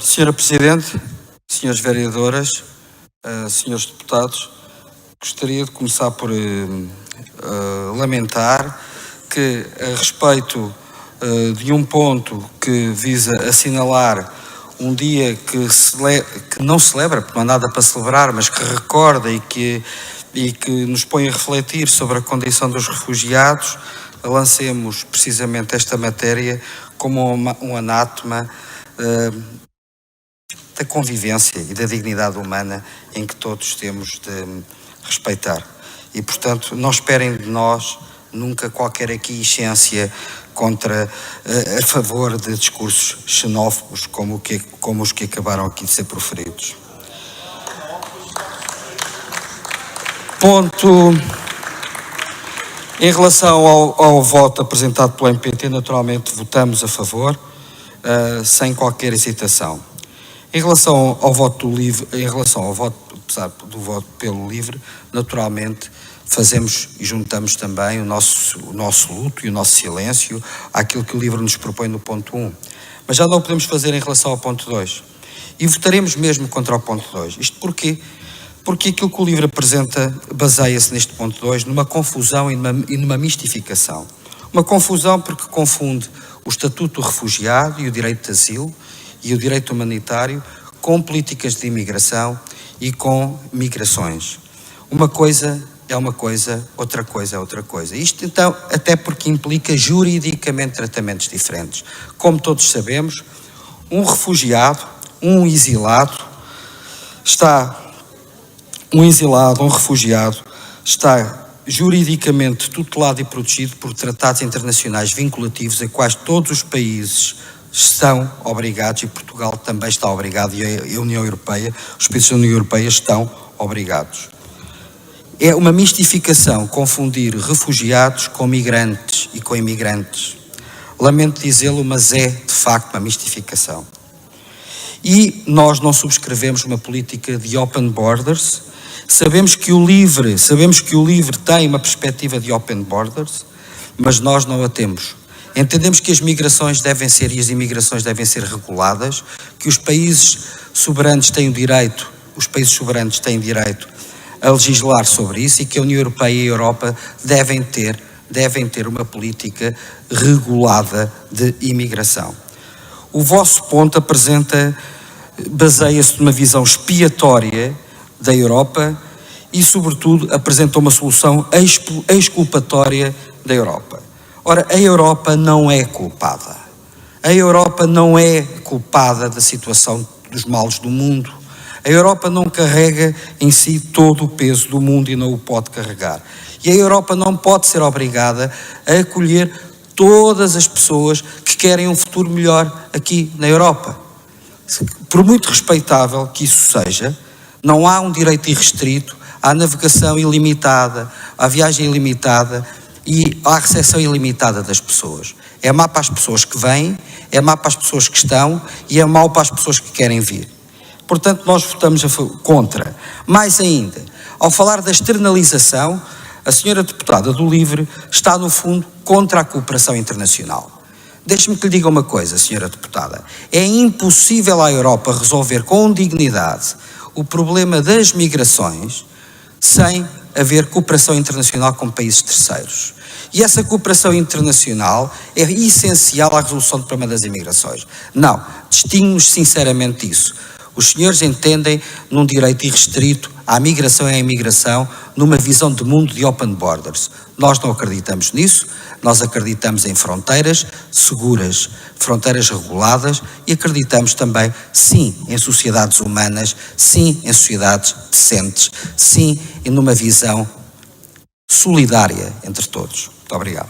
Senhora Presidente, senhores vereadoras, senhores deputados, gostaria de começar por lamentar que, a respeito de um ponto que visa assinalar um dia que não celebra, porque não há nada para celebrar, mas que recorda e que nos põe a refletir sobre a condição dos refugiados, lancemos precisamente esta matéria como um anátema da convivência e da dignidade humana em que todos temos de respeitar. E, portanto, não esperem de nós nunca qualquer aquiescência a favor de discursos xenófobos como os que acabaram aqui de ser proferidos. Ponto. Em relação ao voto apresentado pelo MPT, naturalmente votamos a favor, sem qualquer hesitação. Em relação ao voto do LIVRE, apesar do voto pelo LIVRE, naturalmente fazemos e juntamos também o nosso luto e o nosso silêncio àquilo que o LIVRE nos propõe no ponto 1. Mas já não o podemos fazer em relação ao ponto 2. E votaremos mesmo contra o ponto 2. Isto porquê? Porque aquilo que o LIVRE apresenta baseia-se neste ponto 2 numa confusão e numa mistificação. Uma confusão porque confunde o Estatuto do Refugiado e o direito de asilo e o direito humanitário com políticas de imigração e com migrações. Uma coisa é uma coisa, outra coisa é outra coisa. Isto, então, até porque implica juridicamente tratamentos diferentes. Como todos sabemos, um refugiado, um refugiado está juridicamente tutelado e protegido por tratados internacionais vinculativos a quais todos os países estão obrigados, e Portugal também está obrigado, e a União Europeia, os países da União Europeia estão obrigados. É uma mistificação confundir refugiados com migrantes e com imigrantes. Lamento dizê-lo, mas é de facto uma mistificação. E nós não subscrevemos uma política de open borders. Sabemos que o LIVRE tem uma perspectiva de open borders, mas nós não a temos. Entendemos que as migrações devem ser e as imigrações devem ser reguladas, que os países soberanos têm direito a legislar sobre isso e que a União Europeia e a Europa devem ter uma política regulada de imigração. O vosso ponto baseia-se numa visão expiatória da Europa e, sobretudo, apresenta uma solução exculpatória da Europa. Ora, a Europa não é culpada. A Europa não é culpada da situação dos males do mundo. A Europa não carrega em si todo o peso do mundo e não o pode carregar. E a Europa não pode ser obrigada a acolher todas as pessoas que querem um futuro melhor aqui na Europa. Por muito respeitável que isso seja, não há um direito irrestrito à navegação ilimitada, à viagem ilimitada e à recepção ilimitada das pessoas. É má para as pessoas que vêm, é má para as pessoas que estão e é mau para as pessoas que querem vir. Portanto, nós votamos contra. Mais ainda, ao falar da externalização, a senhora deputada do LIVRE está, no fundo, contra a cooperação internacional. Deixe-me que lhe diga uma coisa, senhora deputada. É impossível à Europa resolver com dignidade o problema das migrações sem haver cooperação internacional com países terceiros. E essa cooperação internacional é essencial à resolução do problema das imigrações. Não, distingue-nos sinceramente disso. Os senhores entendem num direito irrestrito à migração e à imigração, numa visão de mundo de open borders. Nós não acreditamos nisso, nós acreditamos em fronteiras seguras, fronteiras reguladas e acreditamos também, sim, em sociedades humanas, sim, em sociedades decentes, sim, e numa visão solidária entre todos. Muito obrigado.